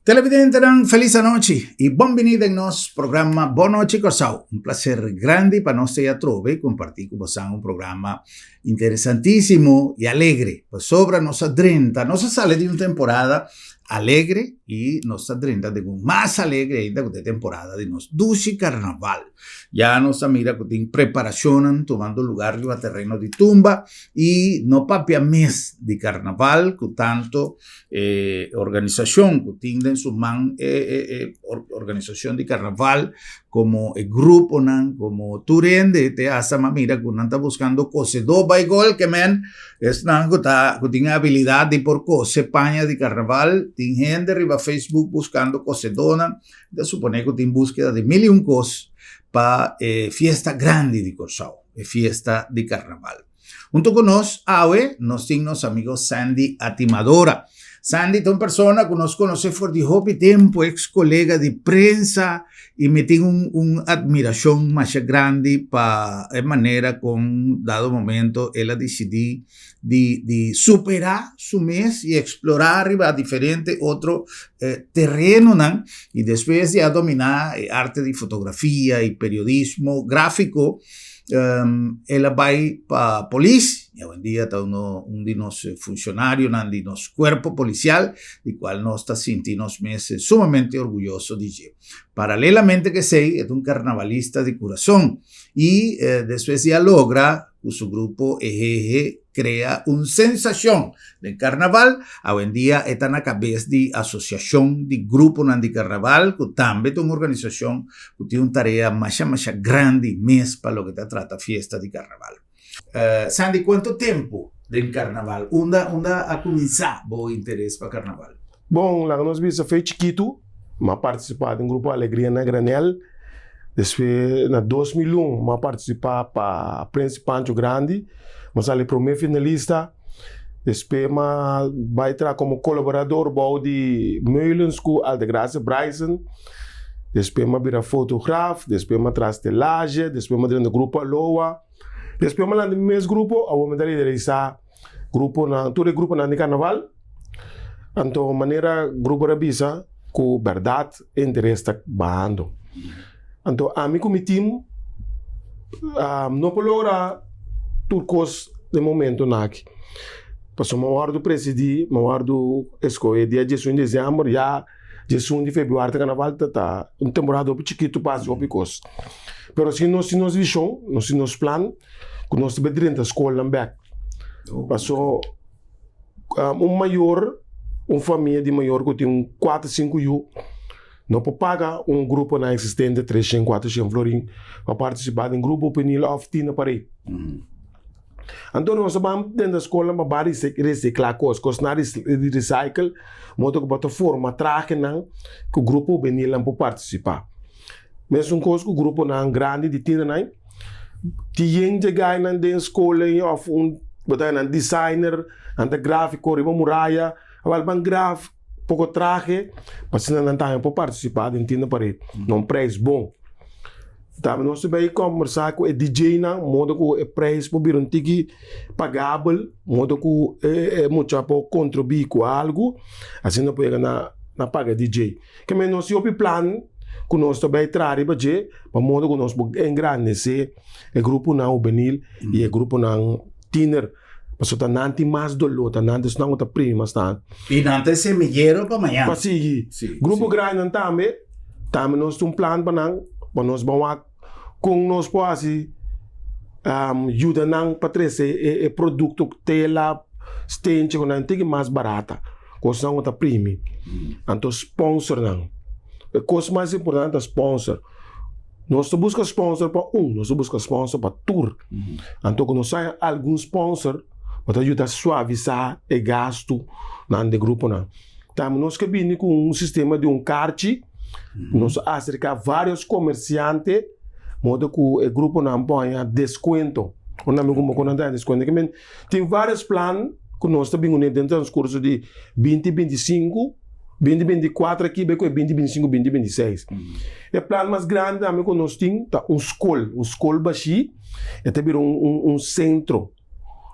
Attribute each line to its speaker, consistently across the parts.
Speaker 1: Televidente, feliz noche y bienvenido en nuestro programa Boa Noche Corsao. Un placer grande para nosotros ya trove y compartir con vosotros un programa interesantísimo y alegre. Pues sobre nuestra 30, nos sale de una temporada alegre y nuestra 30 de un más alegre ainda de temporada de nos Duci Carnaval. Ya nos mira que tienen preparación tomando lugar en el terreno de tumba y no papia mes de carnaval que tanto organización que tienen en su man organización de carnaval como el grupo como Turende te hace mira que está buscando cose do baigol que men es que tiene habilidad de por cose paña de carnaval tiene gente arriba Facebook buscando cose dona de suponer que tiene búsqueda de mil y un cosas para fiesta grande de Corsao, fiesta de carnaval. Junto con nos signos amigos Sandy Atimadora. Sandy es una persona que nos conoce por de tiempo, ex colega de prensa, y me tiene una admiración más grande para la manera con dado momento ella decidió de superar su mes y explorar arriba diferente otro terreno, ¿no? Y después de dominar arte de fotografía y periodismo gráfico, ella va para policía y hoy en día está un de los funcionarios de nuestro cuerpo policial, el cual nos está sintiendo meses sumamente orgulloso de ello. Paralelamente que sei, es un carnavalista de corazón y después ya logra con su grupo Ejeje crea una sensación de carnaval. Hoy en día está en la cabeza de asociación de grupo de carnaval, que también es una organización que tiene una tarea más grande mes para lo que te trata fiesta de carnaval. Sandy, ¿cuánto tiempo del carnaval? ¿Onda a comenzar o interés para carnaval?
Speaker 2: Bom, lá nós vimos foi chiquito, mas participar de um grupo Alegria na Granel. Depois, na 2001, mas participar para Príncipe Pancho Grande, mas ali primeiro finalista. Depois, mas vai entrar como colaborador de Meulens com Aldegraça Bryson. Depois, mas vira fotógrafo. Depois, mas traz telagem. Depois, mas dentro do grupo Aloha. Depois, mas lá no mesmo grupo, a homem da liderança, todo o grupo na carnaval. Então, maneira grupo rabisa com verdade e interesse está barrando. Então, a mim como time não pode lograr tudo coisa de momento aqui. Porque eu hora do presidir, eu hora do escolher dia 18 de dezembro, já 18 de fevereiro, o carnaval está uma temporada chiquito para as coisas. Mas se nós visão, se nós plano, que nós temos dentro da escola também. Passou maior, uma família de maior que tem 4, 5 anos, não pode pagar grupo na existente 300, 400 florim para participar de grupo penil off-tina para aí. Então nós vamos dentro da escola para reciclar coisas na recycle, modo que bota forma traje que o grupo penil não pode participar. Mesmo coisa que o grupo não grande de tina não, tem gente que na dentro da escola of botar designer, ante gráfico, riba muralha, aval gráfico pouco traje, mas não tem para participar, entende para ele, não preço bom. Também nós também conversar com o DJ na modo que o preço para vir ticket pagável, modo que muito para contribuir com algo, assim não pode na paga DJ. Que mas nós temos plano que nós também traz para modo que nós engrandecer o grupo não juvenil e o grupo não teenager. Mas está nanti mais dolor, está nanti não está prima está.
Speaker 1: E nanti semillero para amanhã.
Speaker 2: Para seguir. Grupo grande também nós temos plano para nós vamos com nós pode ajuda não para trazer o produto tela stente com nanti mais barata, coisa não está prima. Então sponsor não. A coisa mais importante é sponsor. Nós buscamos sponsor para nós buscamos sponsor para tour. Então quando sai algum sponsor para ajudar a suavizar o gasto no grupo. Também nós cabine com sistema de carte, nós acerca vários comerciantes, modo que o grupo não põe desconto. Quando não tem desconto, tem vários planos que nós também dentro do transcurso de 2025, 2024 aqui, 2025, 2026. O plano mais grande também que nós temos é escola baixi, e também centro.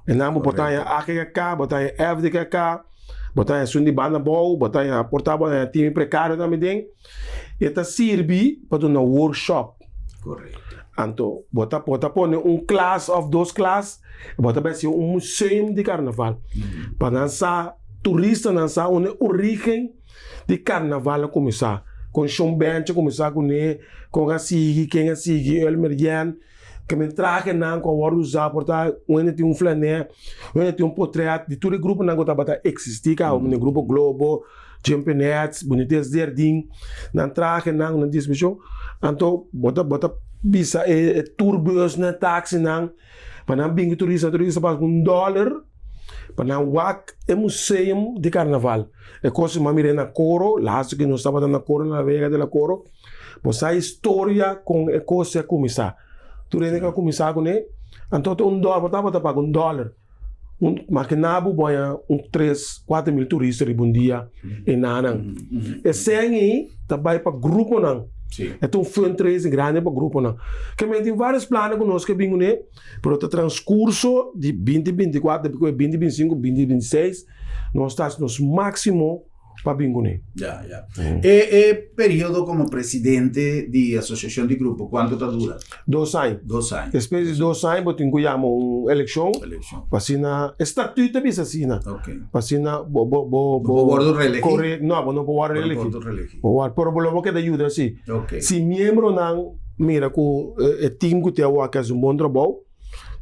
Speaker 2: E não botar aqui, botar FDK, botar em sundi banda bom, botar em portável em time precário também tem. E tá serve para um workshop.
Speaker 1: Correto.
Speaker 2: Então, botar pôr class of those class, botar vai ser museu de carnaval. Para lançar turista lançar uma origem de carnaval começar. Com Sean Bench começar com a Sigi, quem a Sigi, Elmerian, que me traga não com o usar portar onde tem flané, onde tem portrait de todo grupo não gota bata existir cá, um grupo Globo, Championnats, Bonites Derding, não traga não na discussão, então bota bisa turbos na táxi não, para não vir turista para $1, para não wak museu de carnaval. É coisa que me na coro, lá que nós estava na coro na vega de la coro, pois a história com a coisa começar. Tu rende que começar com ele, então $1, botava pagar $1. Mas que nabo boia 3-4 mil turistas de bom dia e nada. E sem aí, também para grupo não. É um fundraising grande para o grupo não. Que tem vários planos conosco que vêm né, para o transcurso de 2024, depois 2025, 2026, nós estamos no máximo para vir né.
Speaker 1: Período como presidente de associação de grupo, quanto está dura?
Speaker 2: 2 anos.
Speaker 1: 2 anos.
Speaker 2: Depois de 2 anos, eu tenho que chamar uma eleição. Para assinar, estatuto de assina. Para assinar,
Speaker 1: bordo relegi?
Speaker 2: Correto, não pode relegi. Por problema que ajuda assim. Se membro não, mira, com o time que tem que fazer bom trabalho,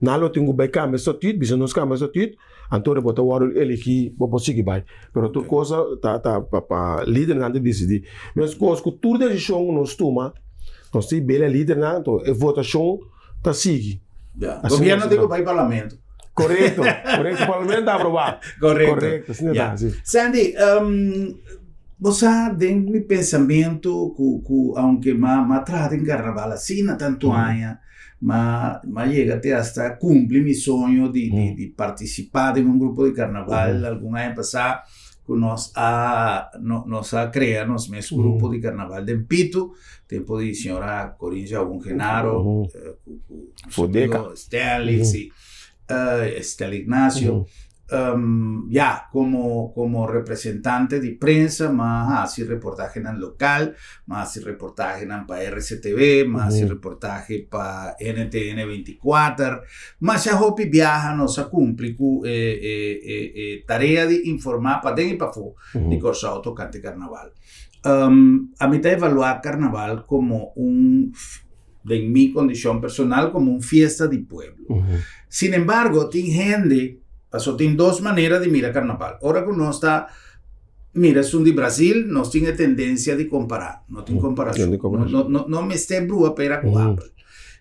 Speaker 2: não tem que baixar estatuto, bisa nós cambiar estatuto, então eu botar o elegi, vou seguir vai. Pero tu coisa para líder não decidir. Mas coisa que tudo decisão nós toma, nós temos bela líder não, então a votação tá sigue.
Speaker 1: O governo tem que vai parlamento.
Speaker 2: Correto, o parlamento está aprovado. Correto, assim é assim.
Speaker 1: Sandy, você tem meu pensamento que aunque me trata em carnaval assim, não tanto anos, mas chega até hasta cumprir meu sonho de participar de um grupo de carnaval. Algum ano passado, que nós criamos nosso grupo de carnaval de Pito, tempo de senhora Corinja Genaro, Stanley, Estela Ignacio, como representante de prensa, más así reportaje en el local, más así reportaje para RCTV, más así reportaje para NTN 24, más ya hopi viaja, nos cumple tarea de informar para dentro y para fuera de Corsao tocante carnaval. A mí te evaluar carnaval como de mi condición personal, como una fiesta de pueblo. Sin embargo, tiene gente, tiene dos maneras de mirar carnaval. Ahora que uno está, mira, es un de Brasil, no tiene tendencia de comparar, no tiene comparación. No me esté brua para cuatro.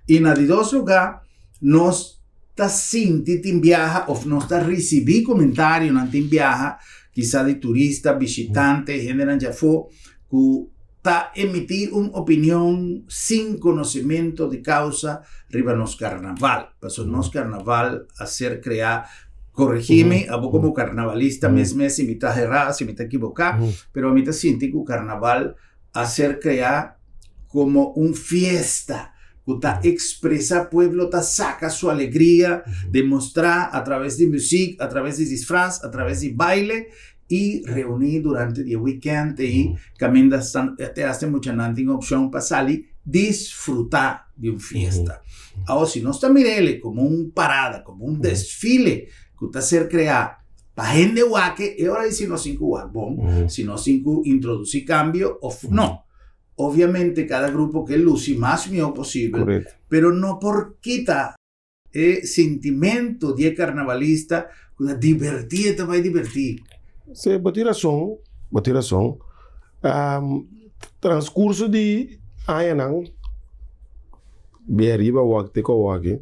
Speaker 1: Y en el dos lugar, no está sintiendo viaja, o no está recibiendo comentarios, no tiene viaja, quizá de turista, visitante, gente ya fue, que está emitir una opinión sin conocimiento de causa riba nos carnaval. Pasó nos carnaval hacer crear, corregime, a vos como carnavalista, mes si me está errada, si me está equivocada, pero a mí te siento que el carnaval hacer crear como una fiesta, que está expresa pueblo, ta saca su alegría, demostrar a través de música, a través de disfraz, a través de baile, y reunir durante el weekend y caminar te hace mucha opción para salir, disfrutar de una fiesta. Ahora, si no está mirele como un parada, como un desfile, que está ser crear para gente guaque, y ahora si no cinco guac, si no cinco introducir cambio, o no. Obviamente cada grupo que luce más mío posible, pero no por quita el sentimiento de carnavalista, que divertir, te va a divertir.
Speaker 2: Sim, botar razão. Transcurso de ano, bem arriba o que aqui,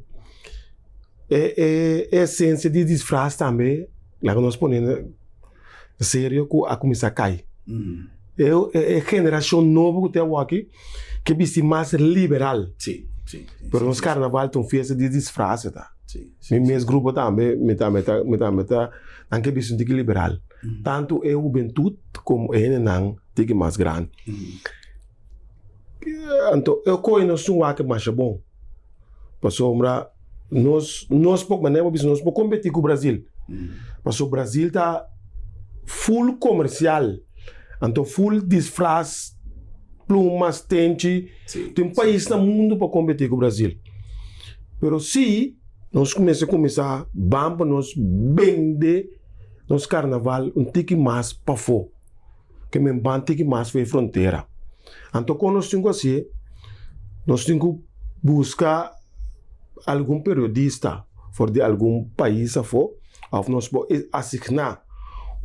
Speaker 2: é essência de disfraz também, lá que nós ponemos sério que a começar a cair. É geração nova que tem aqui, que viste mais liberal.
Speaker 1: Sim.
Speaker 2: Pero nos carnaval tem festa de disfraz, tá?
Speaker 1: Sim.
Speaker 2: Meus grupos também, metade, anche visto de liberal. Tanto a juventude como a não tem mais grande. Então, eu conheço um que mais bom. Passou nós pouco maneira, nós pouco competir com o Brasil. Passou o Brasil tá full comercial. Então, full disfraz, plumas, tente. Tem um país no mundo para competir com o Brasil. Pero se nós começar vamos nós vender nosso carnaval um tique mais para fora. Que me ban tique mais para a fronteira. Então, quando nós temos assim, nós temos que buscar algum periodista fora de algum país a fora, nós podemos assignar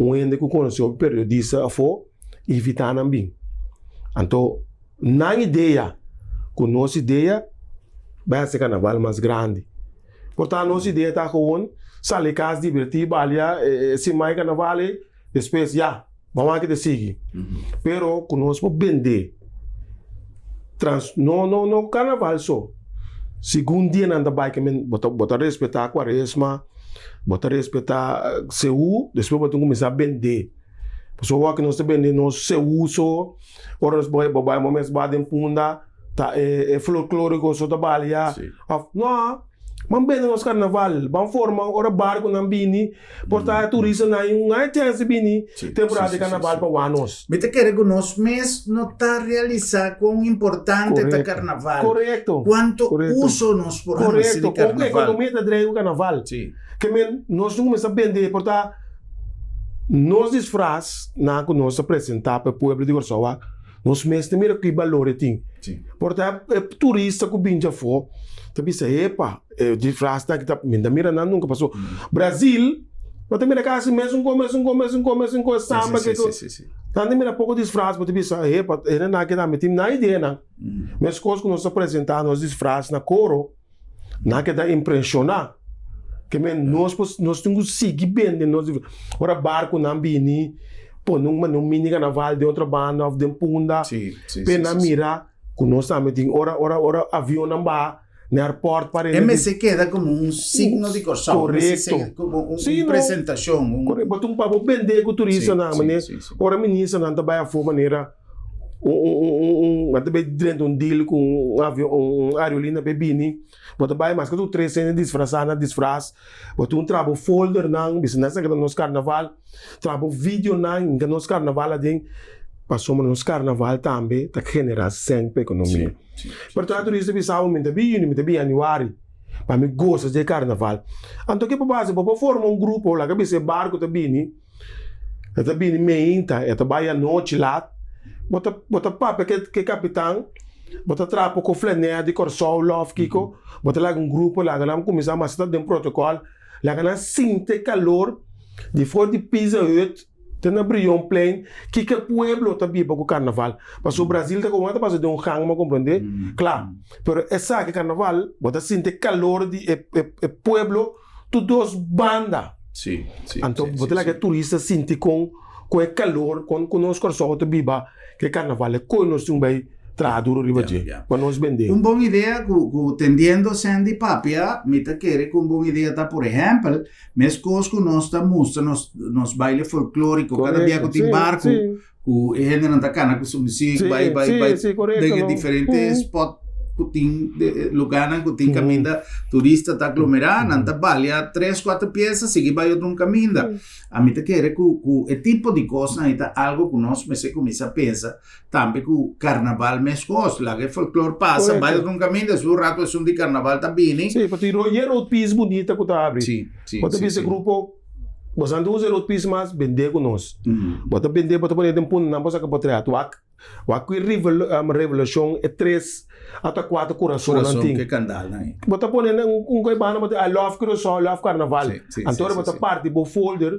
Speaker 2: ende que conheceu o periodista a fora e evitar também. Então, na ideia, com nossa ideia, vai ser carnaval mais grande. Portanto, nossa ideia está com sair casa divertir, balia, se mais carnaval, depois, já, vamos aqui seguir. Pero, com nós podemos vender. Não carnaval só. Segundo dia, não vai que bota respeitar a quaresma, bota respeitar seu, depois bota começar a vender. Pessoal que nós estamos vendendo nosso seu só, ora nós vai momentos batem punda, tá é folclórico só trabalha. Não, mas vende nosso carnaval, vamos formar ora barco na bini, portar turista na chance bini, temporada de carnaval para o anos.
Speaker 1: Me te quer que nós mesmos não está realizar quão importante é o carnaval.
Speaker 2: Correto.
Speaker 1: Quanto uso nós podemos fazer de carnaval.
Speaker 2: Correto. A economia está o carnaval.
Speaker 1: Sim.
Speaker 2: Que nós não começamos a vender, portar nós disfraz na que nós apresentar para o povo de Gorsoa, nós mesmos temos que valor tem. Portanto, turista que vem já fora, também se epa, disfraz que tá mira não nunca passou. Brasil, mas também casa mesmo com samba que também mira pouco disfraz, mas também se epa, era na que dá tem na ideia não. Mas coisas que nós apresentar nós disfraz na coro, na que dá impressionar. Que nós temos que seguir vendendo. Ora, barco não bini, pô, num mini carnaval de outra banda, de punda, pena mira, que nós também temos, ora, avião não vai, no aeroporto para ele.
Speaker 1: MS queda como um signo de Corsão.
Speaker 2: Correto.
Speaker 1: Como uma apresentação.
Speaker 2: Correto, mas um papo vender com o turista, não, maneira, ora, ministra, não vai a for maneira, também dentro um deal com um aerolínea bebini, mas vai mais que tu 300 disfarçar na disfraz, mas tu trabalho folder não, business que nos carnaval, trabalho vídeo não, que nos carnaval adem, passou nos carnaval também, tá generar sempre economia. Portanto, turista bisau me bem januário, para me gosta de carnaval. Então que para base, para formar um grupo lá que bisa barco também, também meinta, vai à noite lá. Bota papo que capitão, bota trapo com flané de Corsol, Love, Kiko, bota lá um grupo, lá ganham começar a estar dentro do protocolo, lá ganham sente calor, de fora de pisa uit, tem abrir um plane, que o pueblo também para o carnaval. Mas o Brasil está com para fazer um hang, me compreender? Claro, mas essa que carnaval, bota sente calor de pueblo, todos bandas.
Speaker 1: Sim.
Speaker 2: Então, bota lá que turista sente com o calor, com nós Corsol também ba que carnaval é com nós também traduro ribaje para nós vender.
Speaker 1: Uma boa ideia que tendendo Sandy Papia, me te quer que uma boa ideia tá por exemplo, mas coisas que nós tá mostrando nos baile folclórico, cada dia que tem barco, que gente não tá cana com sua música, vai de diferentes spots kuting lugar na kuting caminda turista tá aglomerado nanta balia 3-4 piezas sigue vai outro caminho a mim te quer que é tipo de coisa aí tá algo que nós me se começa a pensar também que o carnaval mescos lá que folclore passa vai outro caminho do rato é um de carnaval tá bem
Speaker 2: sim porque ir outro piece bonita que tá abrir
Speaker 1: sim
Speaker 2: pode ver esse grupo você não usa outro piece mais vender com nós bota vender bota poner tempo não pode que pode o aqui revolução é 3 até 4 corações
Speaker 1: que candal né
Speaker 2: bota poner coisa bana bota I love coração love carnaval então bota parte do folder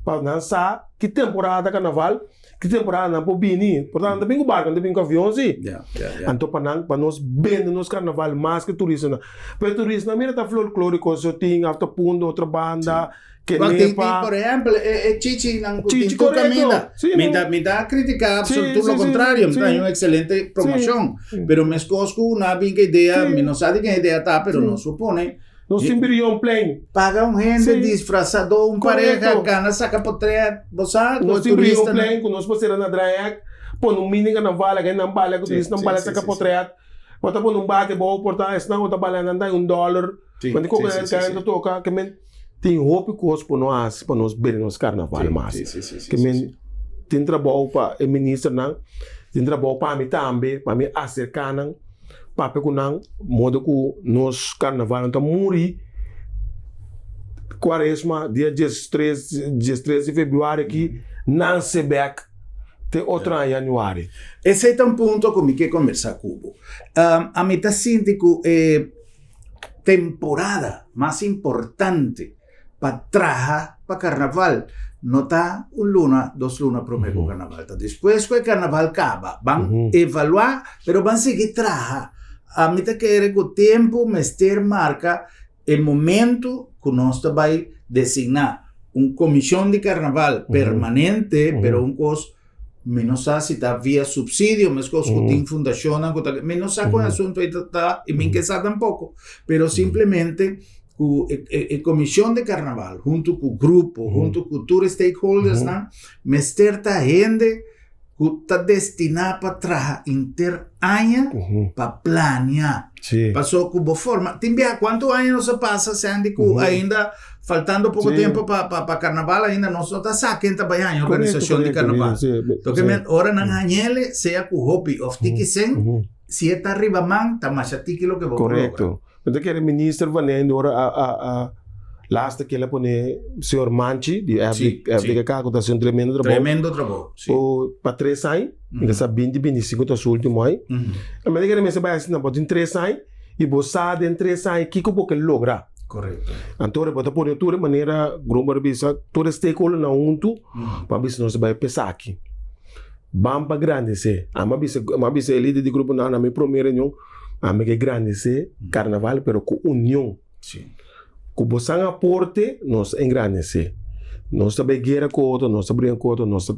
Speaker 2: para lançar que temporada carnaval que temporada não bobini portanto também o barco também com avião sim então para nós vender nos carnaval mais que turista para turista na mira tá folclórico só tem alta pundo outra banda que
Speaker 1: nem por exemplo Chichi não caminha me dá criticar tudo o contrário tem uma excelente promoção pero me escosco na bem que ideia me não sabe que ideia tá pero não supone
Speaker 2: nós sempre um plane
Speaker 1: paga gente disfrazado pareja cana saca potreia você
Speaker 2: nós sempre um plane com nós postura na drag põe um mini carnaval que não bala que não bala saca potreia bota põe um bate bom portar senão outra bala não dá $1 quando coca caindo toca que tem roupa coisa para nós ver nos carnaval mais. Que men tem trabalho para o ministro não, tem trabalho para mim também, para me acercar não, para pegar modo que nos carnaval então morri Quaresma dia 13 de fevereiro aqui não se back te outro em januário.
Speaker 1: Esse é um ponto que eu quero conversar com o a mim está sentindo que temporada mais importante para trabalhar para carnaval não está luna, 2 lunas primeiro carnaval. Depois que o carnaval acaba, vão evaluar, mas vão seguir trabalhar. A mim está querendo que o tempo mestre marca o momento que nós vai designar comissão de carnaval permanente, pero coisa menos se está via subsídio, mas coisas que tem fundação, menos com o assunto aí está e me que tampouco, pero simplesmente a comissão de carnaval junto com o grupo, junto com todos os stakeholders, mestre tá gente que está destinado para trabalhar inter-año para planear. Passou com boa forma. Tem bem quantos anos se passa, Sandy, que ainda faltando pouco tempo para carnaval, ainda não está sacando trabalhar em organização de carnaval. Então, ora não ganhele, seja com o hobby of tikisen, se está arriba man, está mais atiqui lo que vou colocar.
Speaker 2: Correto. Então, que o ministro vai ora a lasta que ele põe o senhor Manchi, de África, que está um tremendo trabalho.
Speaker 1: Tremendo trabalho.
Speaker 2: Para 3 anos, que está 25 anos último aí. Mas ele quer vai assim, não, em 3 anos, e você em 3 anos, o que você logra?
Speaker 1: Correto.
Speaker 2: Então, você pode pôr de maneira, grupo de bisa, todo stakeholder na junto, para ver se nós vai pensar aqui. Vamos para grande se. Ama bisa líder de grupo na minha primeira reunião, ama que grande se, carnaval, pero com união.
Speaker 1: Sim.
Speaker 2: Que você aporte, nós engrandecer. Nós também guerra com outro, nós também com outro, nós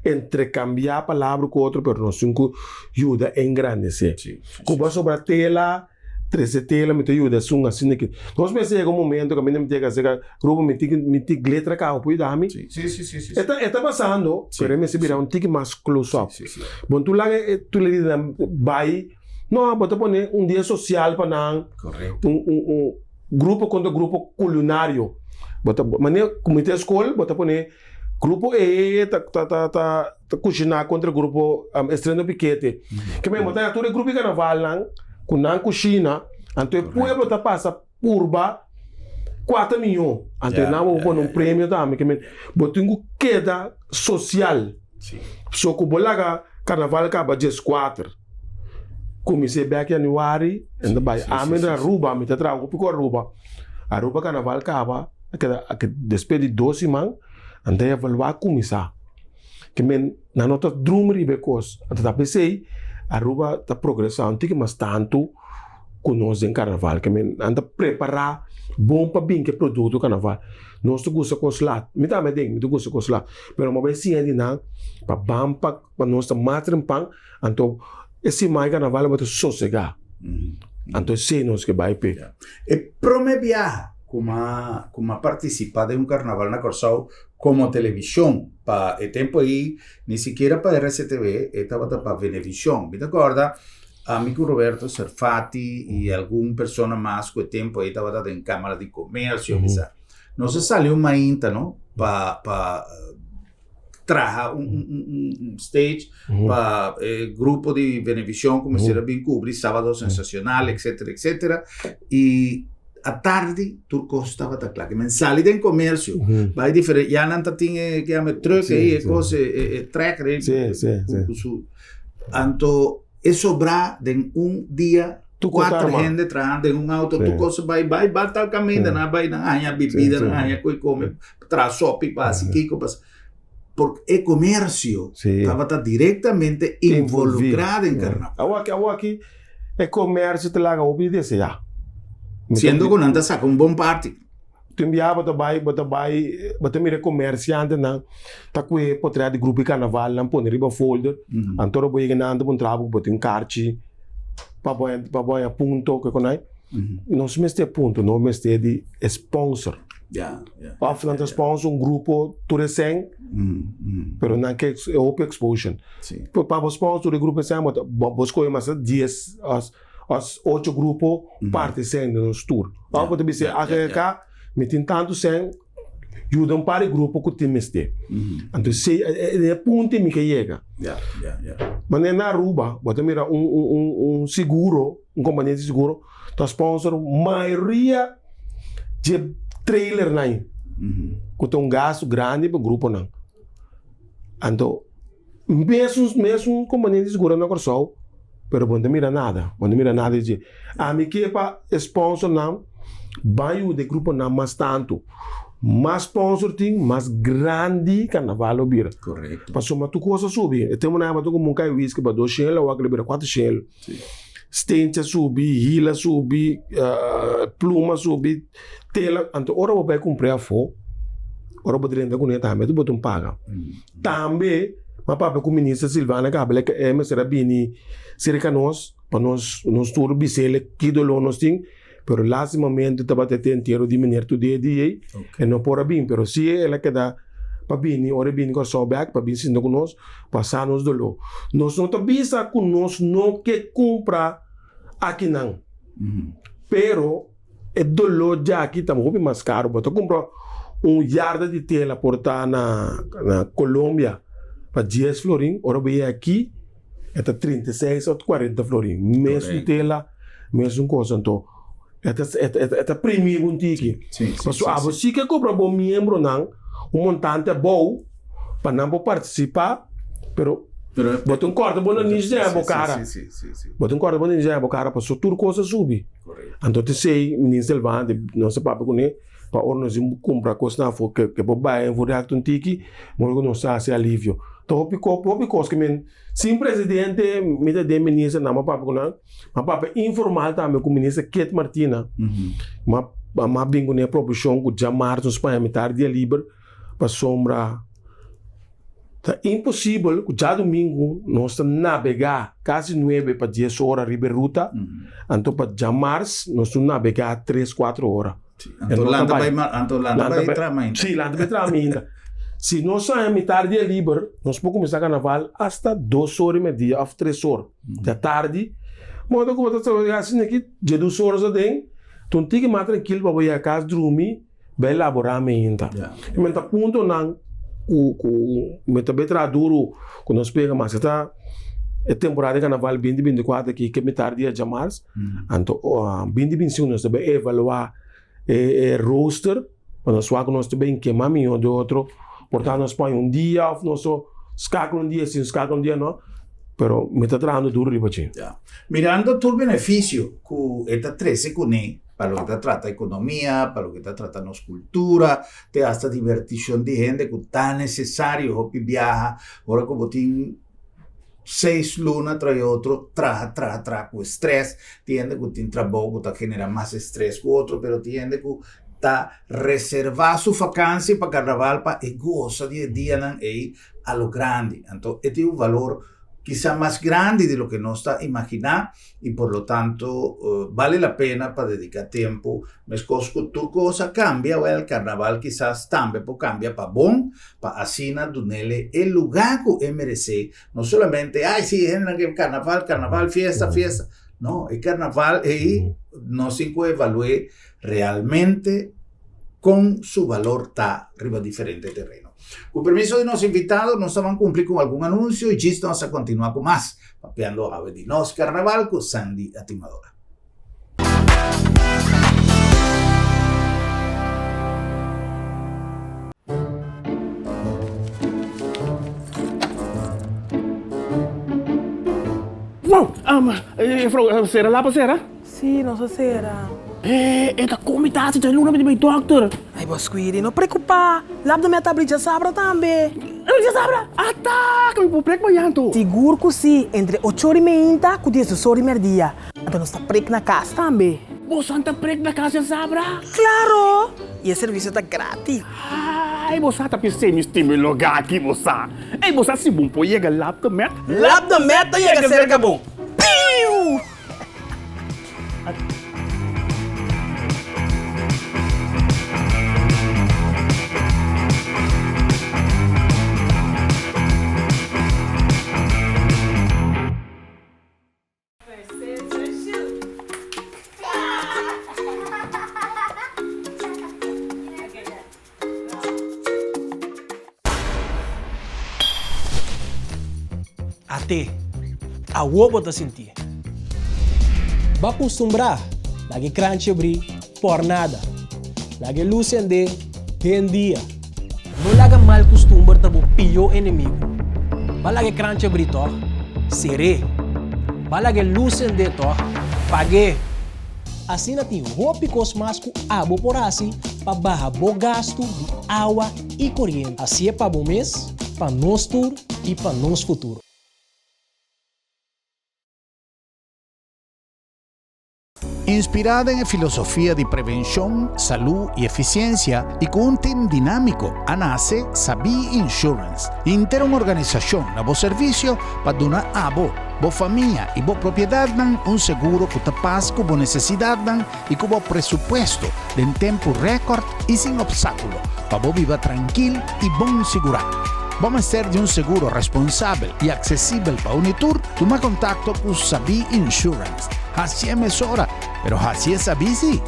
Speaker 2: intercambiar palavras com outro, mas nós temos que ajudar a engrandecer. Que você sobra tela, 13 tela, me ajuda assim que nós pensamos um momento que a mim me tem que fazer grupo me tem letra cá, pode dar me.
Speaker 1: Sim.
Speaker 2: Está passando, pero me se vira tique mais close up. Bom, tu lá tu lhe vai, não, bota poner dia social para não.
Speaker 1: Correto.
Speaker 2: Grupo contra grupo culinário. Bota maneira comitê escola, bota poner grupo tá cozinhar contra grupo estranho piquete. Que me botar todo grupo de carnaval lá, com não cozinha, então o povo tá passa urba 4 milhões. Então não vou um prêmio também que me botar queda social. Só que bolaga carnaval acaba dia 4. Comecei back em januário, ainda vai. A minha Aruba, me tá trago pico Aruba. Aruba carnaval acaba, que despede 12 man, andei evaluar começar. Que men na nota drumri becos, até pensei, Aruba tá progressando, tem que mais tanto conosco em carnaval, que men anda preparar bom para bem que produto carnaval. Nós tu gosta com lá, me tá me tu gosta com lá, pero uma vez sim ainda não, para bampa, para nós tá matrim pang, então esse mais carnaval vai sossegar. Então, sei nós que vai pegar.
Speaker 1: E prome viaja como participar de carnaval na Corsao como televisão. Para o tempo aí, nem sequer para RCTV, estava para Venevisión. Me acorda, amigo Roberto Serfati e alguma pessoa mais que o tempo aí estava em Câmara de Comércio. Não se saiu uma inta, não? Para traja stage para grupo de Venevisión, como se era bem cobrir, sábado sensacional, etc. E à tarde, turco estava claro, que mensal em comércio, vai diferente, já não tinha que a truck aí, coisa, tracker aí, então, é sobrar de dia, 4 gente trabalhando em auto, tu coisa vai bata o caminho, não vai na anha bebida, na anha coi come, traz sopa, passa, kiko, passa. Porque o comércio estava diretamente involucrado em carnaval.
Speaker 2: Aqui, o comércio te larga obedecer já.
Speaker 1: Sendo que não está sacando bom parte.
Speaker 2: Tu enviava, bota mira comerciante, não. Tá com o portrait de grupo de carnaval, não põe riba folder. Antoro boi que não anda com trabalho, bota um carte, para boi a ponto, que conai. Não se mete a ponto, não mete de sponsor. Often the sponsor grupo tureseng, pero não que é open exposition. Para o sponsor do grupo sem, busco mais 10 as 8 grupos participando no tour. Pode dizer, aqui me tem tanto sem ajuda para o grupo que tem este. Então se é ponto me que chega. Mas na Aruba, bota mira seguro, companhia de seguro, tá sponsor maioria de trailer não. Que tem gasto grande para o grupo não. Então mesmo companhia de seguro não corso, pero bota mira nada de a me que para sponsor não, vai o de grupo não mais tanto. Mais sponsor tem, mais grande carnaval o bira.
Speaker 1: Correto.
Speaker 2: Passou uma tu coisa subir. E tem uma época como um cai whisky para 2 shell ou aquele bira 4 shell. Stente subir, hila subir, pluma subir, tela. Então, ora vai comprar a fo. Ora vai render com ele também, tu botam paga. Também, mas papai com o ministro Silvana Gabriel que é mas era bem cerca nós, para nós tour bisele que do nós tem. Pero last momento estava até inteiro diminuir tudo dia e não pora bem, pero se ela queda para bem, ora bem com só back para bem sendo com nós, passar nos dolo. Nós não tá bisa com nós não que compra aqui não. Pero é dolo já aqui tá muito mais caro, mas tu compra yarda de tela portar na Colômbia para 10 florim, ora bem aqui é 36 ou 40 florim, mesmo tela, mesmo coisa então. É premium um tiki. Mas você quer comprar um membro não, montante bom para não participar, pero bota corda bom nisso é bom cara. Bota corda bom nisso é bom cara para só tudo coisa subir. Então te sei ministro Elvande não se papo com ele para nós comprar coisa na for que bobai em react um tiki, mas não se alívio. Então hopi que men sim presidente me dá ministro na papo com ele, mas papo informal também com o ministro Kate Martina. Mas bem com a proposição que já março Espanha metade dia livre para sombra. Tá impossível que já domingo nós navegar quase 9 para 10 horas riberuta, então para já março nós navegar 3-4 horas.
Speaker 1: Então lá vai tramar.
Speaker 2: Sim, lá vai tramar ainda. Se nós saímos metade dia livre, nós podemos começar carnaval hasta 2 horas e meia, ou 3 horas da tarde. Mas eu vou trabalhar assim aqui, de 2 horas a dentro, então tem que mais tranquilo para ir a casa dormir, vai elaborar ainda. Mas tá ponto não, o também tá duro, quando nós pegamos, está é temporada de carnaval 2024 aqui, que é metade dia de março, então 2025 nós também evaluar roster, para nós também queimar melhor do outro. Portanto, nós põe dia, nós escala dia, sim, escala dia, não. Pero me está trabajando duro, ribachi.
Speaker 1: Mirando tu beneficio, que esta 13 con para lo que te trata economía, para lo que te trata nos cultura, te hasta divertición de gente que tan necesario, hopi viaja, ahora como tiene 6 lunas trae otro, traja, con estrés, tiende que tiene trabajo que genera más estrés que otro, pero tiende que reservar su vacancia para carnaval para goza de día a lo grande. Entonces, este es un valor quizá más grande de lo que nos está imaginando y por lo tanto vale la pena para dedicar tiempo. Mas tu cosa cambia, o el carnaval quizás también cambia para bon, para así donde el lugar que merece, no solamente, ay, sí, carnaval, fiesta. No, el carnaval no se puede evaluar realmente con su valor está arriba de diferente terreno. Con permiso de nuestros invitados, nos van a cumplir con algún anuncio y Gis vamos a continuar con más, papeando a Vedinos Carnaval con Sandy Atimadora.
Speaker 3: Wow, será lá para será?
Speaker 4: Sì, non so se era.
Speaker 3: Da come tá, se não me deu doctor.
Speaker 4: Ai, boss, quindi, non preoccupare. L'abdo mi ha tablica sabra tambe.
Speaker 3: Já sabe? Tá, que me prego banhando.
Speaker 4: Sicuro que sì, entre 8 ore e meia, con 10 ore e merdia. Então não está prego na casa tambe.
Speaker 3: Você anda prego na casa, sabra?
Speaker 4: Claro! E o serviço tá grátis.
Speaker 3: Ai, você tá pensando em estimular lugar aqui, você. Ei, você se bom pode chegar lá do met.
Speaker 4: Lá do met, chega cerca bom. Piu!
Speaker 5: Até a roupa tá sentir. Ba acostumbrar, lagi crunch abrir, por nada. Lagi luz acender, tem dia. Não laga mal costume tá o pior inimigo. Ba lagi crunch abrir to, seré. Ba lagi luz acender to, pague. Assim tem roupa cosmasco abo por assim para barra bo gasto de água e corrente. Assim é para o mês, para nós tur e para nosso futuro.
Speaker 1: Inspirada en filosofía de prevención, salud y eficiencia y con un team dinámico, nace Sabi Insurance, inter una organización a vos servicio para donar a vos, familia y vos propiedad un seguro que te pasa con vos necesidad y con vos presupuesto en tiempo récord y sin obstáculo, para vos vivir tranquilo y bon seguro. Vamos a ser de un seguro responsable y accesible para Unitur. Toma contacto con Sabi Insurance. Así es hora, pero así es Sabi sí.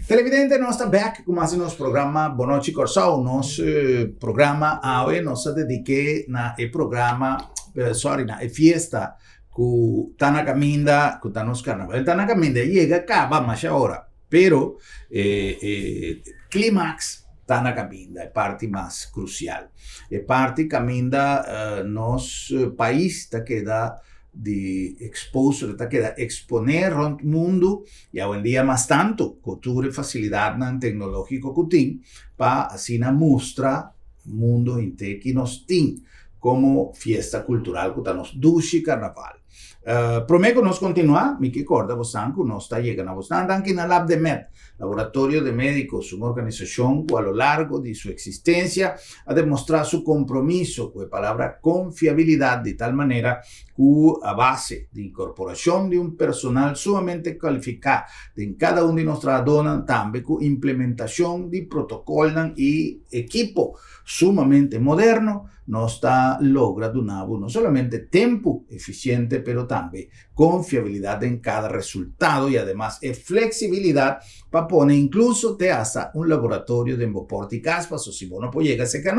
Speaker 1: Televidente, nós estamos back com mais nosso programa Boa Noite Corsau. Nosso programa hoje nós dediquemos na programa, na fiesta que está na caminda, que está nos carnaval. Está na caminda, chega, acaba, mas agora. Pero, clímax está na caminda, é parte mais crucial. É parte caminda nosso país está queda de exposto, está queda exponer rond mundo e hoje em dia mais tanto, cultura e facilidade tecnológico que tem, para assim mostrar mundo inteiro que nós tem como fiesta cultural que está nos duche carnaval. Prometo nós continuar, me recorda você que nós está chegando a você aqui na Lab de Med, Laboratório de Médicos, uma organização que, a lo largo de sua existência, ha demonstrado seu compromisso com a palavra confiabilidade, de tal maneira que a base de incorporação de personal sumamente qualificado em cada de nossos trabalhadores, também com implementação de protocolos e equipo sumamente moderno, nós está logrando não somente tempo eficiente, pero também confiabilidade em cada resultado e, además, flexibilidade para poner incluso te hasta un laboratorio de Emboporte y Caspas, o si vos no puedes llegar a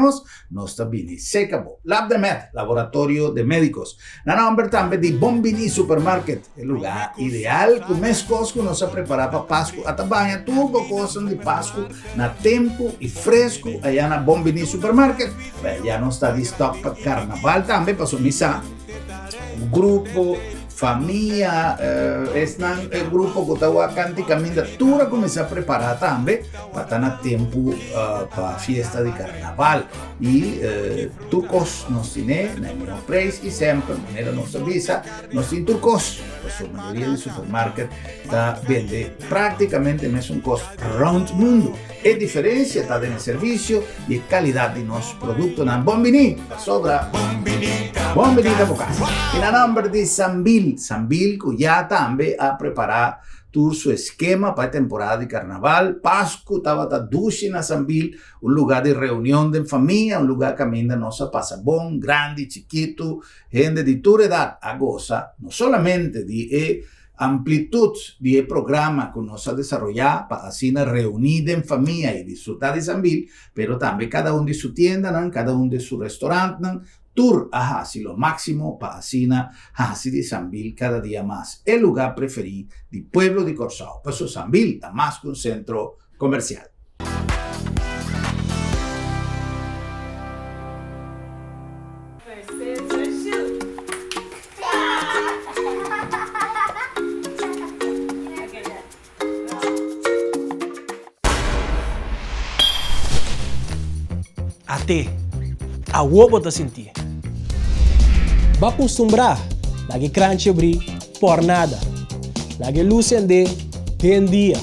Speaker 1: nos también se acabó. Lab de Med, Laboratorio de Médicos. La nombre también de Bombini Supermarket, el lugar ideal que mes Costco nos ha preparado para Pascua. Hasta baña tuvo cosas de Pascua, na tempo y fresco, allá en Bombini Supermarket. Ya no está de stock para carnaval también, para su misa. Un grupo, família, o grupo que está canticamente tudo começar a preparar também para estar no tempo para a festa de carnaval. E turcos nós temos na menor preço e sempre, de maneira nossa visa, nós temos turcos. A sua maioria de supermercados está vendendo praticamente o mesmo custo round mundo. A diferença está no serviço e a qualidade de nosso produto. Na Bombini, sobra Bombini da Bocas. E na nome de Sambil, que já também a preparar todo seu esquema para a temporada de carnaval. Páscoa estava a duche na Sambil, lugar de reunião de família, lugar que ainda nossa passa bom, grande, chiquito, gente de toda idade a goza, não somente de amplitud de programa que nos ha desarrollado para así reunir en familia y disfrutar de Sambil, pero también cada uno de su tienda, cada uno de su restaurante, tour a así lo máximo para así de Sambil cada día más. El lugar preferido del pueblo de Corsao. Pues Sambil está más que un centro comercial.
Speaker 5: Até a roupa tá sentir. Ba acostumbrar, lagi crunch abrir, por nada. Lagi luz acender, tem dia.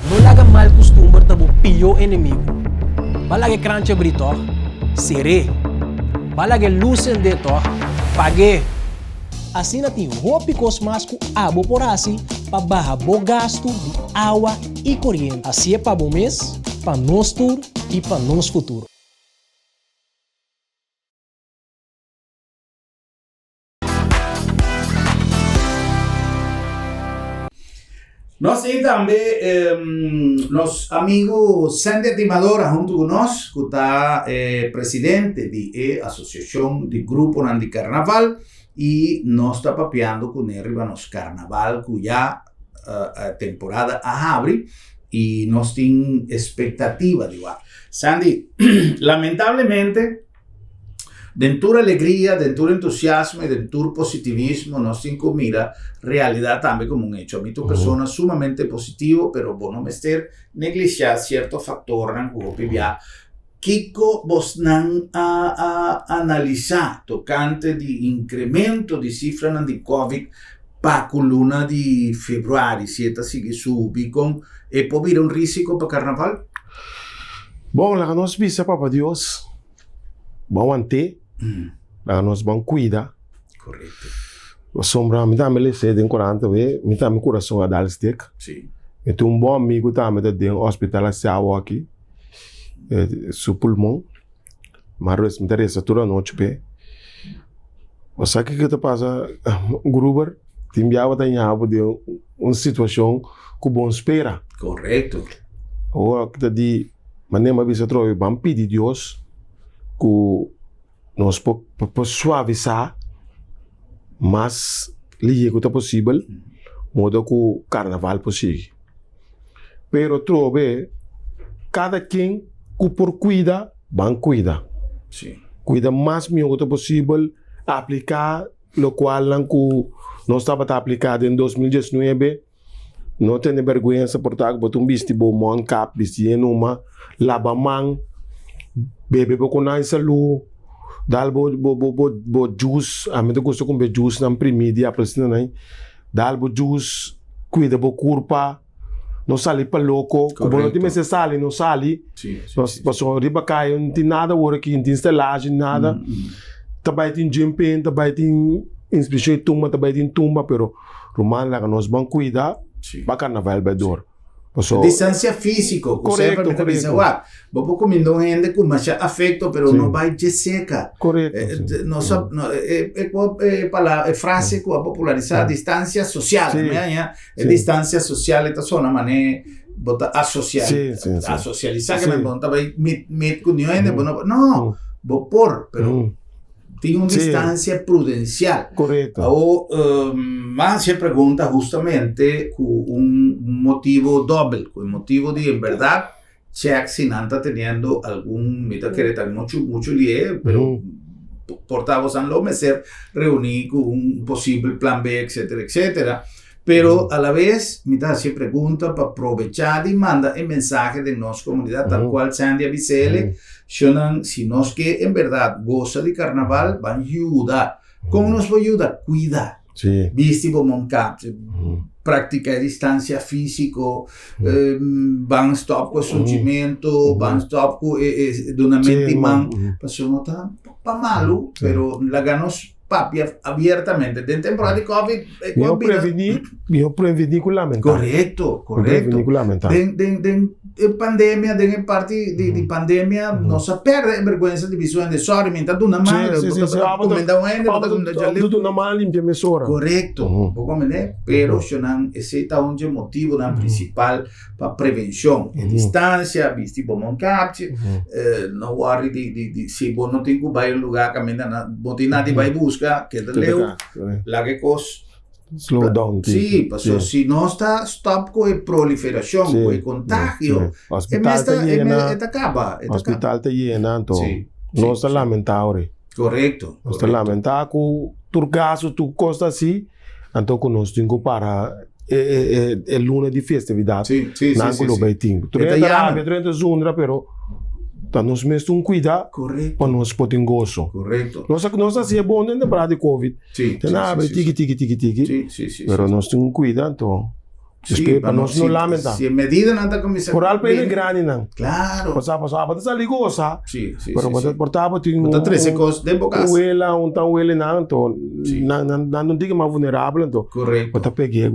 Speaker 5: Não laga mal costume tá o pior inimigo. Ba lagi crunch abrir to, seré. Ba lagi luz acender to, pague. Assim tem roupa cosmasco abo por assim para barra bo gasto de água e corrente. Assim é para o mês, para nós tur e para nosso futuro.
Speaker 1: Nós temos também nosso amigo Sandy Atimadora junto conosco, que está presidente da Associação de Grupo de Carnaval, e nós estamos papeando com ele para nosso carnaval, que já a temporada abre, e nós temos expectativa de lá. Sandy, lamentavelmente, dentro da alegria, dentro do entusiasmo e dentro do positivismo, nós temos que mirar a realidade também como um hecho. A mim, tu pessoa sumamente positivo, pero vos não me ter negligenciar certo fator na que Kiko, vos não analisar tocante de incremento de cifra de Covid para a coluna de fevereiro, se está seguir subir com, pode vir risco para carnaval?
Speaker 2: Bom, lá nós visa para Deus, bom ante, lá nós vamos cuidar.
Speaker 1: Correto.
Speaker 2: O sombra, me dá me lecer em 40 vezes, me dá meu coração a dar stick.
Speaker 1: Sim.
Speaker 2: Eu tenho bom amigo também dentro do hospital aqui, seu pulmão, mas me interessa toda a noite bem. Mas sabe o que passa, Gruber? Timbiava tem algo de uma situação que bom espera.
Speaker 1: Correto.
Speaker 2: Ou que de maneira mais se trova, vamos pedir Deus que nós possamos suavizar, mas lhe que é possível, modo que o carnaval possível. Pero trove cada quem que por cuida, van cuida.
Speaker 1: Sim.
Speaker 2: Cuida mais melhor que possível, aplicar lo qual não estava aplicado em 2019. Não tem vergonha por estar com bisti bom cap, bisti em uma, lava mão, bebe com mais saúde, dá bo juice, a mim eu gosto com juice na primeira apresentação, né? Dá bo juice, cuida bo corpo, não sali para louco, como não tem se sali, não sali, passou riba cai, não tem nada agora aqui, não tem estelagem, nada, também tem jumping, também tem inspeção tumba, também tem tumba, pero romano lá nós vamos cuidar. Para carnaval bedor.
Speaker 1: Distância física,
Speaker 2: correto, correto.
Speaker 1: Vou comendo gente com mais afeto, pero não vai de seca.
Speaker 2: Correto.
Speaker 1: É frase que a popularizar distância social, né? Distância social é só na maneira botar a socializar que não vai met com ninguém, não, vou pôr, pero tem uma distância prudencial.
Speaker 2: Correto.
Speaker 1: Mas se pergunta justamente com motivo doble, com o motivo de, em verdade, check se não está tendo algum, me está querendo muito lié, pero portavos an lo meser, reunir com possível plan B, etc., etc., pero a la vez, me se pregunta para aprovechar y manda el mensaje de nuestra comunidad, tal cual Sandy Abisele, si nos que en verdad goza de carnaval, van a ayudar. ¿Cómo nos va a ayudar? Cuida. Viste como practicar distancia físico, van a stop con sentimiento, van a stop con de una mente man. Pasó no está pa malo, pero la ganos papi abiertamente. En temporada de COVID,
Speaker 2: eu preveni com lamentar.
Speaker 1: Correto.
Speaker 2: Preveni com lamentar.
Speaker 1: De pandemia, de parte de pandemia, não se perde a vergonha de visão de sorte, mental de uma mãe, comenda um ende,
Speaker 2: tudo na mão limpia mesora.
Speaker 1: Correto. Vou comentar, pero esse está onde motivo na principal para prevenção, distância, viste bom capte, não worry de se você não tem que vai um lugar caminhar, não tem nada vai buscar, que leu, lá que cos
Speaker 2: slow down.
Speaker 1: Sim, passou. Se não está stop com a proliferação, com o contágio,
Speaker 2: o hospital está llena.
Speaker 1: O
Speaker 2: hospital está llena, então não está lamentável.
Speaker 1: Correto.
Speaker 2: Não está lamentável que tu caso tu costa assim, então que nós temos que parar é luna de festividade. Não que lo vai ter. 30 zundra, pero nós mesmo cuidar para nós poder gozo.
Speaker 1: Correto.
Speaker 2: Nós assim é bom dentro da de Covid.
Speaker 1: Sim.
Speaker 2: Tiki. Pero nós temos que cuidar, então. Para nós não lamentar.
Speaker 1: Se medida não está começando.
Speaker 2: Por algo é grande, não.
Speaker 1: Claro.
Speaker 2: Passava, mas ali goza.
Speaker 1: Sim.
Speaker 2: Pero portava tem
Speaker 1: um 13 coisas de boca.
Speaker 2: Uela, uela não, então não diga mais vulnerável, então.
Speaker 1: Correto.
Speaker 2: Bota peguei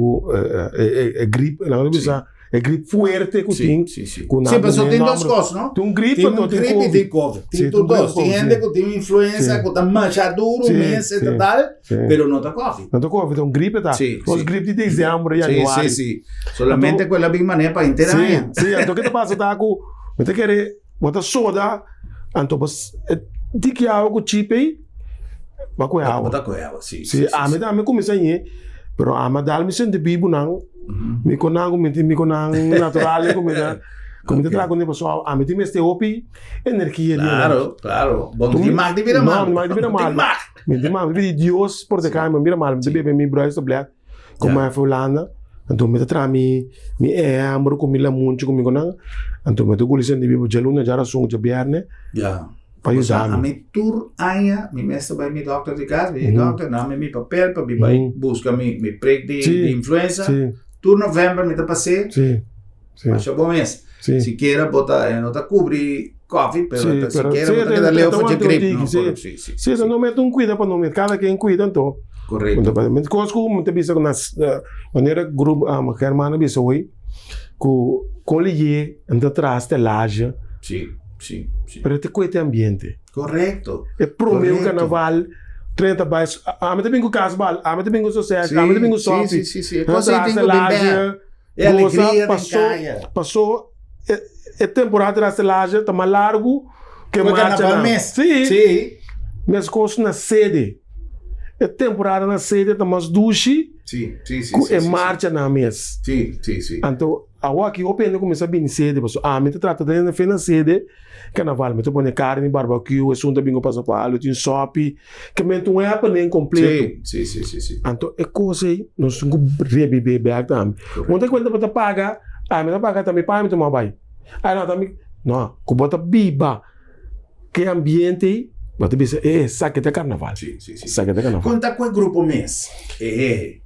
Speaker 2: gripe, não bisa é gripe fuerte que tem.
Speaker 1: Sim. Sim,
Speaker 2: com
Speaker 1: mas só tem duas coisas, não?
Speaker 2: Tem gripe,
Speaker 1: tem gripe e tem Covid. Tem tudo dois. Tem gente que tem influenza, que está mancha duro, mês e tal, pero não está Covid.
Speaker 2: Não está Covid, então gripe tá. Os gripe de dezembro e januário.
Speaker 1: Sim. Solamente quella big maneira para interar.
Speaker 2: Sim, então o que passa tá com, você quer botar soda, então você tem que algo cheap aí, vai com água.
Speaker 1: Botar com água, sim.
Speaker 2: Sim, a me começa aí, pero a me dá me sente bibo não, me conango natural como te trago pessoal, a me tem este opi energia.
Speaker 1: Claro. Bom, de mag de vira mal.
Speaker 2: Me de Deus por de cá, me vira mal, me bebe me braço do black, como é fulana. Então me tra mi amor com mila muito comigo não, então me tô gulisen de bibo jaluna jara song de bierne. Para usar.
Speaker 1: A mi tour aia, mi mestre vai mi doctor de casa, mi doctor não me mi papel para mi vai buscar mi break de influenza. Tour novembro me tá passei. Sim. Mas é bom mês. Se queira botar, não tá cobrir Covid, pero se queira botar que dá leo for de gripe, não.
Speaker 2: Sim, não me um cuida para não me cada quem cuida então.
Speaker 1: Correto.
Speaker 2: Mas coisas como te bisa nas maneira grupo a hermana bisa hoje com lhe anda atrás da laje.
Speaker 1: Sim.
Speaker 2: Para te cuida ambiente.
Speaker 1: Correto.
Speaker 2: É pro meu carnaval 30 baixo. A mim também com casbal, a mim também com sucesso, a mim também com sorte.
Speaker 1: Sim. Coisa tem que bem. É alegria
Speaker 2: passou é temporada da laje tá mais largo que marcha.
Speaker 1: Sim.
Speaker 2: Mas coisa na sede. É temporada na sede, tá mais duche.
Speaker 1: Sim.
Speaker 2: É marcha na mês.
Speaker 1: Sim.
Speaker 2: Então, agora que eu penso começar bem sede, pessoal. Me trata de na sede, carnaval, me põe carne, barbecue, assunto bingo passa para tem sope, que me tu é para nem completo.
Speaker 1: Sim.
Speaker 2: Então, é coisa aí, nós temos que rebeber bem também. Quando quando você paga, me paga também para me tomar banho. Não também, não, que bota biba, que ambiente Mas também saque de carnaval.
Speaker 1: Sim.
Speaker 2: Saque de carnaval.
Speaker 1: Conta com o grupo mês.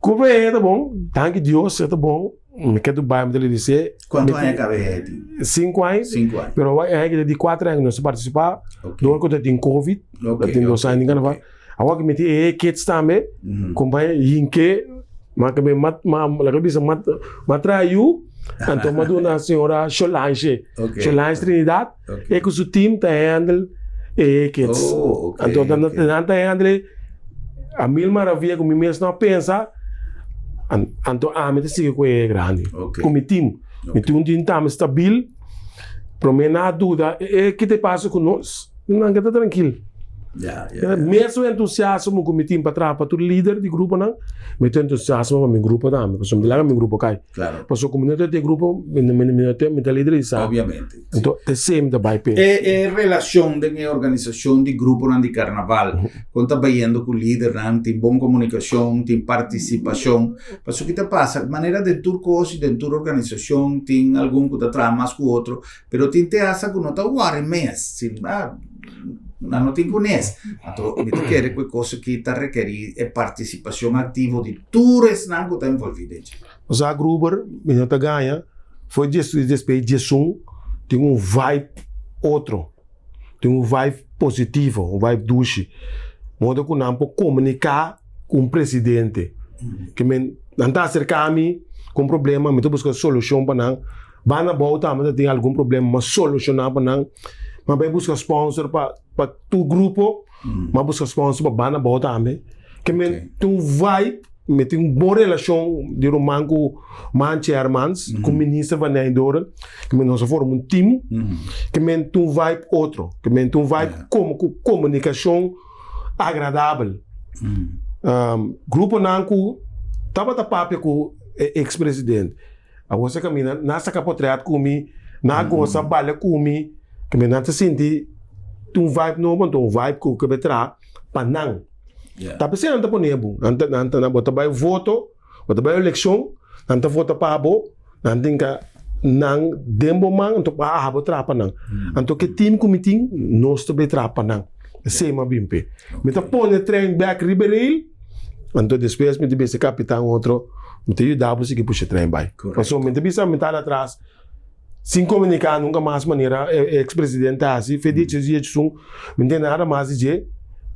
Speaker 2: Grupo tá bom. Tanque Deus, tá bom. Me quero bairro dele dizer.
Speaker 1: Quanto anos acabei?
Speaker 2: 5 anos.
Speaker 1: 5 anos.
Speaker 2: Pero é que de 4 anos nós participar. Do que tem Covid. Tem 2 anos de carnaval. Agora que me tem kids também. Companhia Inque. Mas que me matraiu. Então, uma senhora Solange. Solange Trinidad. E que o seu time tá handle kids. Então, tá handle a mil maravilha que me mesmo não pensa. Então, me sigue com é grande. Com o time. Me tem time tá stabil. Para mim, não há dúvida. Que te passa com nós? Não está tranquilo. Mesmo entusiasmo com o time para todo líder de grupo, não. Me tem entusiasmo com o meu grupo também. Porque me larga meu grupo cai.
Speaker 1: Claro.
Speaker 2: Porque a comunidade de grupo, me líder sabe.
Speaker 1: Obviamente.
Speaker 2: Então, é sempre vai per.
Speaker 1: É relação de organização de grupo de carnaval. Quando está vendo com o líder, tem boa comunicação, tem participação. Mas o que te passa, maneira de tur coisas, de tur organização, tem algum que está mais com o outro, mas tem te asa que não está guardando mês. Não tem conhece. Então, me quer que coisa que está requerir é participação ativa de todos não que está envolvido.
Speaker 2: Os Gruber, me não ganha, foi despeito de tem vibe outro, tem vibe positivo, vibe duche. Modo que não pode comunicar com o presidente, que me não está cerca a mim com problema, me estou buscando solução para não. Vai na volta, mas tem algum problema, mas solucionar para não. Mas vai buscar sponsor para tu grupo, mas busca sponsor para na volta também. Que me tu vai, me tem boa relação de romano com chairmans, com o ministro Van Eindhoven, que me nós formamos time, que me tu vai outro, que me tu vai como comunicação agradável. Grupo nanco tava da papo com ex-presidente. A você caminha, nessa capotreado comigo, na gosta balha comigo, que me não se sente um vibe novo, um vibe que vai trazer para não. Tá pensando que não é bom. Não bota vai voto, bota vai eleição, não tá vota para abo, não tem que não dembo man, então para abo trazer para não. Então que time committee nós também trazer para não. Sei mas bem pe. Me tá pondo trem back Ribeirão, então depois me deve ser capitão outro, me tem ajudar para seguir puxar trem vai. Mas me deve ser mental atrás. Sem comunicar nunca mais maneira ex-presidente assim fez dias me tem nada mais dizer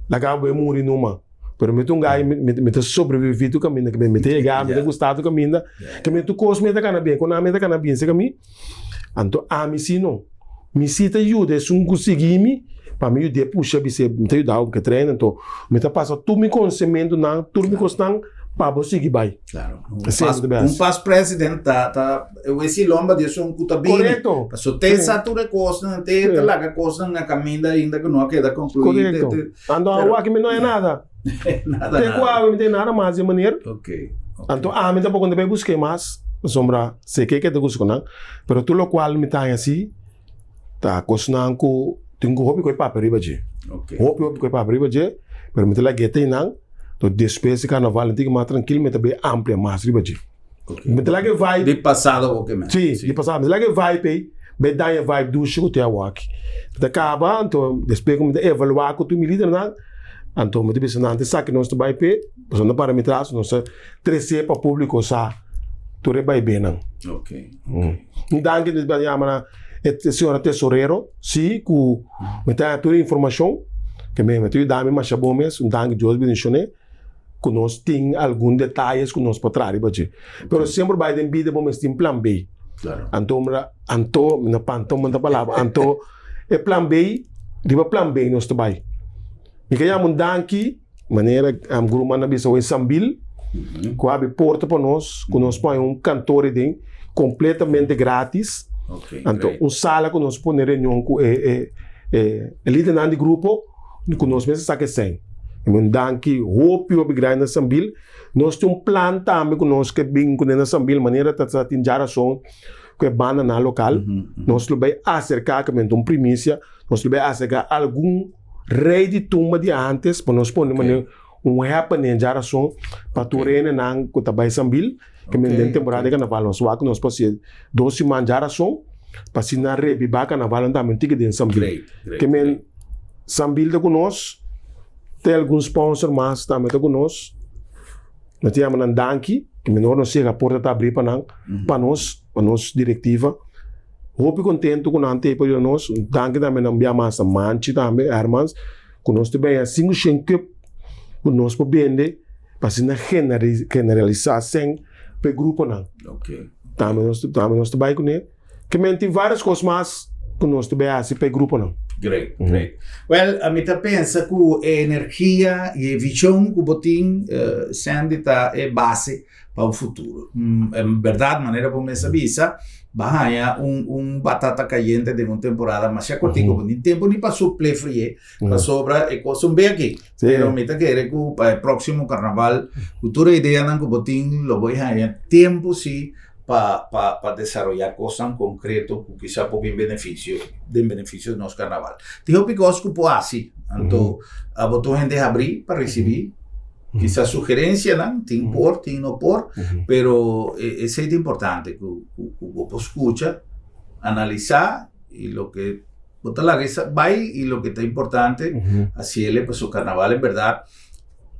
Speaker 2: lá acaba morrer numa Pero me tu gai me te sobreviver tu caminho que me te chegar me te gostar tu caminho que me tu cos me te cana bem quando me te cana bem se caminho anto a mi sino mi sita ajuda se conseguir para mim de puxa bise me te ajudar o que treino então me te passa tu me conhecimento não tu me constan para você seguir vai
Speaker 1: claro
Speaker 2: passo
Speaker 1: presidente tá esse lomba de um cuta bem
Speaker 2: correto
Speaker 1: so te satura costa te larga costa na caminho ainda que não queda concluído
Speaker 2: correto ando a que me não é nada
Speaker 1: nada
Speaker 2: tem qual não tem nada mais de maneira
Speaker 1: ok
Speaker 2: então me tá quando vai buscar mais sombra sei que te busco não pero tu lo qual me tá assim tá cosnan ko tengo hobby ko papel riba je hobby ko papel riba je pero me te la gete não तो después de carnaval antigo mais tranquilo me também amplia mais riba de me te lá que vai
Speaker 1: de passado o que mais
Speaker 2: sim de passado me te lá que vai pei be daia vibe do chico te awak te acaba então depois como te evaluar com tu milita não então me te pensa não te saque nós tu vai pei pois não para me traz nós trazer para público sa tu re vai bem não
Speaker 1: ok
Speaker 2: então que desde a mana este senhor tesoreiro sim com me tá toda informação que me tu dá me mais bom mesmo então que José mencionou conosco tem alguns detalhes que nós podemos trazer, mas sempre vai ter vida bom mas tem plan B,
Speaker 1: claro.
Speaker 2: Anto na panto manda palavra, anto é plan B, diba plan B nós também. Me queria mandar aqui maneira grupo na bisa em Sambil, que abre porta para nós, conosco põe cantor de completamente grátis, anto sala que nós põe reunião com líder do grupo, conosco mesmo sabe sem. Mendanki hope o grande Sambil nós temos plan também conosco que bem com na Sambil maneira tá tinjara som que banda na local nós vai acercar que um primícia nós vai acercar algum rei de tumba de antes para nós pôr maneira happening jara som para turene nang ko tabay Sambil que men temporada de carnaval nós vai nós pode 2 semanas jara som para sinar rebi ba carnaval também tique de Sambil que men Sambil de conosco tem alguns sponsors mas também está conosco nós temos um danke que menor não chega a porta está abrir para nós diretiva hope contente com ante para nós danke também não via mais manchi também hermanos conosco também assim que conosco para vender para se generalizar sem para grupo não também nós também com ele que men tem várias coisas mas conosco também assim para grupo não.
Speaker 1: Great. Well, a mim pensa que a energia e a visão que o botim sente é base para o futuro. Em verdade, maneira como essa visa, vai batata caliente de uma temporada, mas já contigo, nem tempo nem para suplir frio, para sobra e coisa bem aqui. Pero me quer que o próximo carnaval, futura ideia não que o botim lo vai ganhar tempo sim. Para desarrollar cosas concretas que quizá por beneficio de nuestro carnaval. Dijo Picos que puede así, entonces a vosotros gente abrir para recibir quizás sugerencias, ¿no? Tin por, tin no por, pero es importante que vos escucha, analizar y lo que vos la va y lo que está importante, así es pues su carnaval en verdad.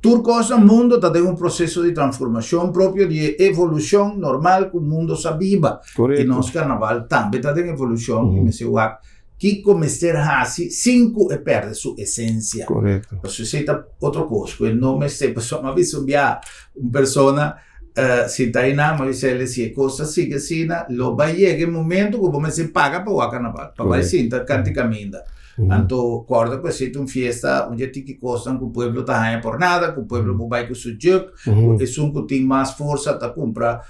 Speaker 1: Turcos el mundo está en un proceso de transformación propio, de evolución normal que el mundo se viva. Y nuestro carnaval también está en evolución. Y me dice, que começar así, 5 perde su esencia.
Speaker 2: Correcto.
Speaker 1: Eso es otra cosa. El nombre se pasó, me visto una persona, si está ahí nada, me dice, si cosa sigue así, lo va a llegar el momento que vos me paga para el carnaval. Para ir sin cantar caminda. Então, acorda que existe uma festa onde tem que costar que o povo está ganhando por nada, que o povo vai com o seu jogo, é um que tem mais força para comprar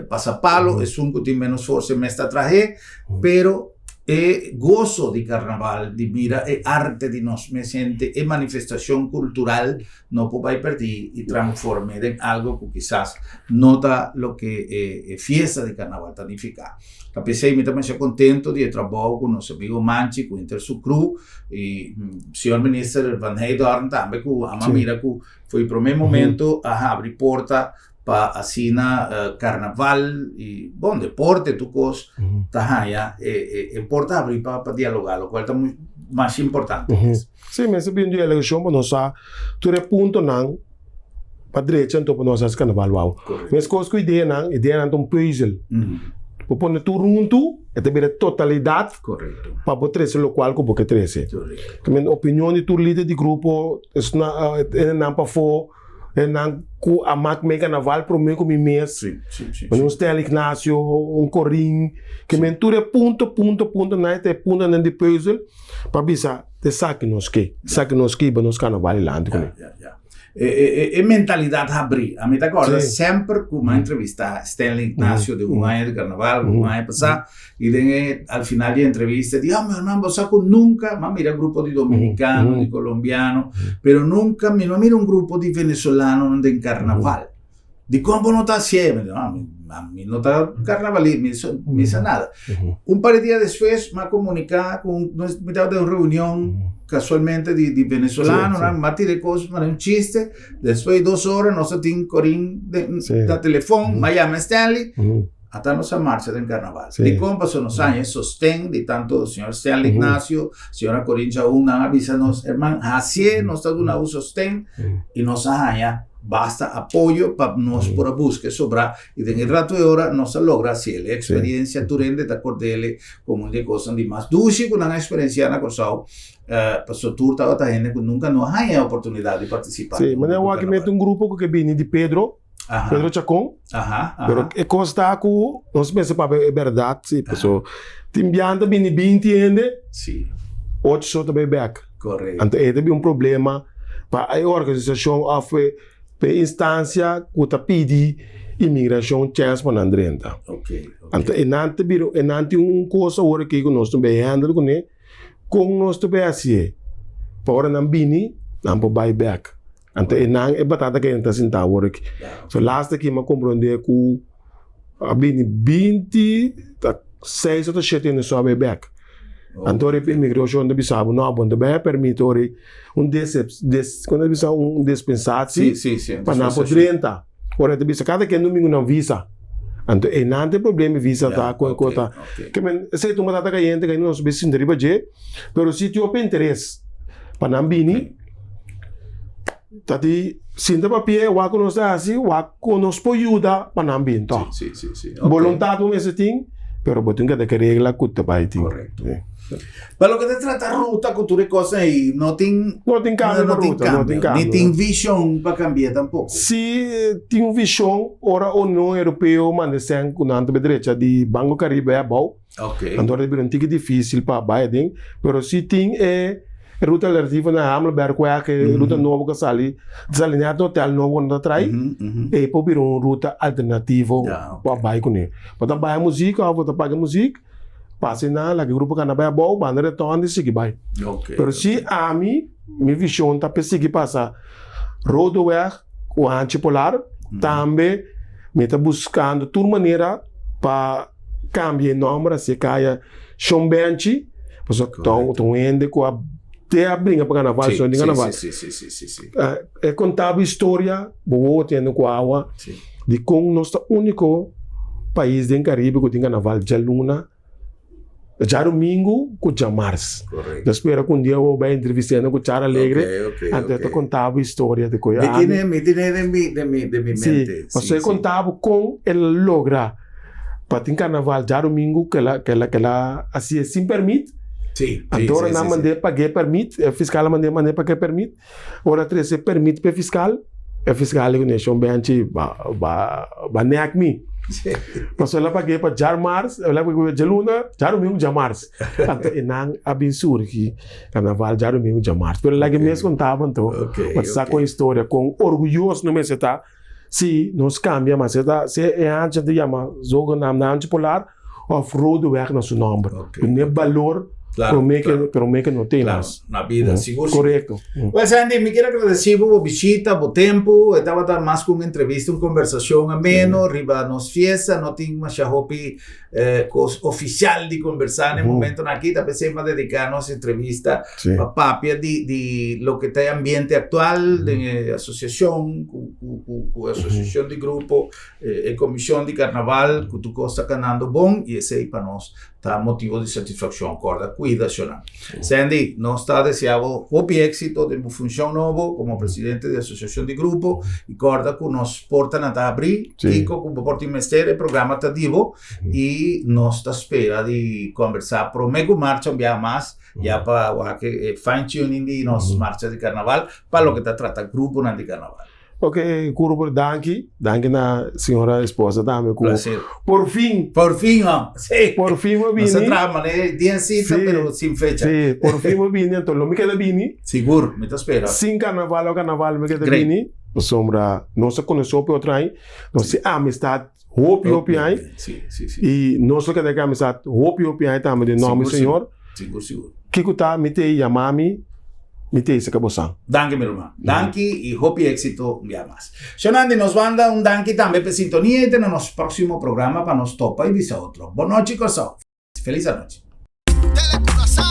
Speaker 1: passapalo, é um que tem menos força para está trazer, pero é gozo de carnaval, de mira, é arte de nós, me sente, é manifestação cultural, não pode perder e transformar em algo que quizás nota lo que é fiesta de carnaval significa. Capecei, me também contento de trabalhar com nosso amigo Manchi, com o Intersucru, e o senhor ministro Van Heydorn também, com a mira que foi o primeiro momento a abrir porta para assinar carnaval e, bom, deporte, tu cos, tá é porta abrir para dialogar, o qual é muito mais importante.
Speaker 2: Sim, mas se bem de eleição, nós tu ponto não para direita, então para nós carnaval, uau. Mas coisa que ideia não um puzzle. Pone tu runtu, é também a totalidade para poder ser local que você trazer. A opinião de tu líder de grupo é não para for E não com a máquina carnaval para mim com mi mês.
Speaker 1: Sim.
Speaker 2: Um Stella Ignacio, um Corim, que mentura ponto, na te ponto na de puzzle, para bisa te saque nos que para nos carnaval lá.
Speaker 1: E mentalidade abrir. A mim agora sempre com uma entrevista Stanley Ignacio de um ano de carnaval, um ano passado, e daí al final da entrevista diz, meu irmão, você nunca, mas mira grupo de dominicano, de colombiano, pero nunca, não mira um grupo de venezuelano de carnaval. De como não está assieme, a mim não está carnavalista, me diz nada. Par de dias depois, me comunicar com, nós me de uma reunião casualmente de venezolano, me tirei coisas, mas um chiste, depois de 2 horas, nós tínhamos Corim da telefone, Miami Stanley, até nossa marcha de carnaval. De como passou nos anos, sostém de tanto o senhor Stanley Ignacio, senhora Corim Jaúna, avisa-nos, irmão, assim, nós estamos dando sostém, e nós arranha basta apoio para nós por a busca sobrar e de rato e hora nós logra se a experiência turende da cordele como de coisa de mais duche com a experiência na coisa passou turta outra gente que nunca não tem a oportunidade de participar.
Speaker 2: Sim, mas eu aqui meto um grupo que vem de Pedro Chacon, pero é costa com nós pensamos para é verdade, sim, pessoal. Timbianda vem de 20 ende,
Speaker 1: sim,
Speaker 2: 8 só também back.
Speaker 1: Correto.
Speaker 2: Então é também problema para a organização foi per instância que pedi imigração chance para andrenta. Então enante coisa agora que nós também handle com nós também assim. Para não bini, não pode buy back. Então é batata que entra sem tá agora que. So last aqui me compreender que a bini 26 ou 7 anos só buy back. Então a imigração de Bissau não abonda bem permite quando bisa dispensati para não poder entrar. Ora de bisa cada que domingo não visa. Então não tem problema visa tá com cota. Que men se tu mata caiente que não subir sem deriva je, pero se tu tem interesse para não bini tadi sinta papel wa conosce assim wa conosce ajuda para não bini tá.
Speaker 1: Sim.
Speaker 2: Vontade um esse ting, pero botin que de regra cuta vai ting.
Speaker 1: Correto. Pero que te trata ruta, cultura e coisa aí, não tem cambio, nem tem visão para cambiar tampouco.
Speaker 2: Se tem visão, ora a União Europeia manda sem com a direita de Banco Caribe é bom. Então é um tique difícil para Biden, mas se tem ruta alternativa na Hammelberg, que é ruta nova que sali, desalinhado hotel novo não trai, e pode vir uma ruta alternativa para Biden. Para pagar música, para pagar música. Passa na lá que o grupo canabé é bom, banda retorna e segue vai. Pero se a minha visão está para seguir passar rodoviário o antipolar, também me está buscando de toda maneira para cambiar o nome, se caia chombenchi, porque estão indo com a até abrir para carnaval, só de carnaval.
Speaker 1: Sim.
Speaker 2: É contar a história, boa tendo com a água, de como nós somos o único país do Caribe que tem carnaval de luna. Já domingo com já março. Eu espero que um dia eu vou entrevistando com o Chara Alegre. Até eu contava a história de coisa.
Speaker 1: Me tiene de mi mente.
Speaker 2: Mas eu contava com ele logra para ter carnaval já domingo que ela assim sem permite. Agora não mandei pagar permite, o fiscal mandei pagar permite. Ora 13 permite para fiscal. O fiscal que nation bem ba neak me. Mas ela paguei para jar mars, ela paguei para luna, jar domingo jar mars. Então enang abençoe que carnaval jar domingo jar mars. Pero lá que mesmo contava então, mas com a história com orgulhoso no mês está. Se nós cambia, mas está se é antes de chamar jogo na antipolar off-road werk na seu nome. O valor pero me que não tem mais.
Speaker 1: Na vida, seguro.
Speaker 2: Correto.
Speaker 1: Pues Andy, me quero agradecer por visita, por tempo. Estava mais com uma entrevista, uma conversação ameno, riba nos fiesta, não tem uma chahopi oficial de conversar no momento aqui, tá pensando dedicar nossa entrevista a papia de lo que está ambiente actual, de associação, com associação de grupo, e comissão de carnaval, que tu está canando bom, e esse aí para nós tá motivo de satisfação, corda, cuidacional. Sandy, nós está deseando muito êxito de função novo como presidente da associação de grupo e corda que nos porta na abrir e com o porta mestre programa tativo e nós está espera de conversar prometo marcha um dia mais já para que fine tuning de nossa marcha de carnaval para o que está trata grupo na de carnaval.
Speaker 2: Ok, curo por danke na senhora esposa também.
Speaker 1: Placer.
Speaker 2: Por fin,
Speaker 1: Por fin, oh. Sí.
Speaker 2: por fin me
Speaker 1: No
Speaker 2: vini.
Speaker 1: se trama, ¿eh? Día cita,
Speaker 2: Sí.
Speaker 1: pero sin fecha.
Speaker 2: Sí, por fin me vini, entonces lo me queda vini.
Speaker 1: Seguro, me te espero.
Speaker 2: Sin carnaval o carnaval me queda
Speaker 1: Great.
Speaker 2: vini. Sombra, não se conheceu por outra aí. Não se amistad, hopi aí.
Speaker 1: Sí, sí, sí.
Speaker 2: E não se queda que amistad, hopi aí também de nome
Speaker 1: Seguro,
Speaker 2: senhor.
Speaker 1: Seguro, seguro.
Speaker 2: Kiko tá, me te yamami, me te se cabosan.
Speaker 1: Danke, mi hermano. Danke y hopi éxito un día más. Xonandi nos manda un danke también per sintonía y tenemos próximo programa para nos topa y visa otro. Buon noche, cosa. Feliz noche.
Speaker 6: Telecuraçao.